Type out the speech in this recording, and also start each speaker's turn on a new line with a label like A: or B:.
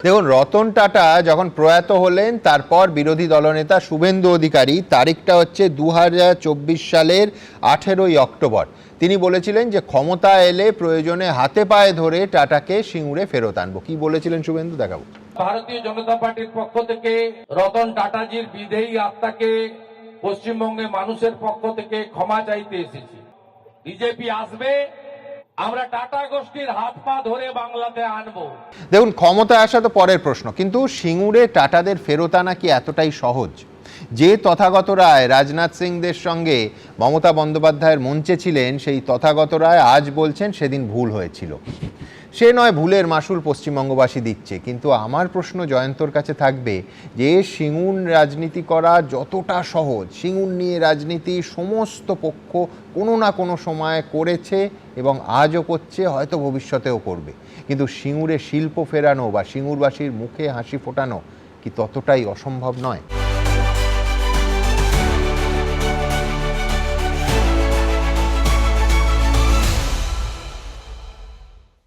A: দেখুন, রতন টাটা যখন প্রয়াত হলেন তারপর বিরোধী দলনেতা শুভেন্দু অধিকারী, তারিখটা হচ্ছে 2024 সালের 18ই অক্টোবর, তিনি বলেছিলেন যে ক্ষমতা এলে প্রয়োজনে হাতে পায়ে ধরে টাটাকে সিঙ্গুরে ফেরত আনবো। কি বলেছিলেন শুভেন্দু, দেখাবো।
B: ভারতীয় জনতা পার্টির পক্ষ থেকে রতন টাটাজির বিদেহী আত্মাকে পশ্চিমবঙ্গের মানুষের পক্ষ থেকে ক্ষমা চাইতে এসেছি। বিজেপি আসবে, আমরা টাটা গোষ্ঠীর হাত পা ধরে বাংলাতে আনবো।
A: দেখুন, ক্ষমতায় আসা তো পরের প্রশ্ন, কিন্তু সিঙ্গুরে টাটাদের ফেরত আনা কি এতটাই সহজ? যে তথাগত রায় রাজনাথ সিংদের সঙ্গে মমতা বন্দ্যোপাধ্যায়ের মঞ্চে ছিলেন, সেই তথাগত রায় আজ বলছেন সেদিন ভুল হয়েছিল। সে নয় ভুলের মাসুল পশ্চিমবঙ্গবাসী দিচ্ছে, কিন্তু আমার প্রশ্ন জয়ন্তর কাছে থাকবে যে সিঙ্গুর রাজনীতি করা যতটা সহজ, সিঙ্গুর নিয়ে রাজনীতি সমস্ত পক্ষ কোনো না কোনো সময় করেছে এবং আজও করছে, হয়তো ভবিষ্যতেও করবে, কিন্তু সিঙ্গুরে শিল্প ফেরানো বা সিঙ্গুরবাসীর মুখে হাসি ফোটানো কি ততটাই অসম্ভব নয়?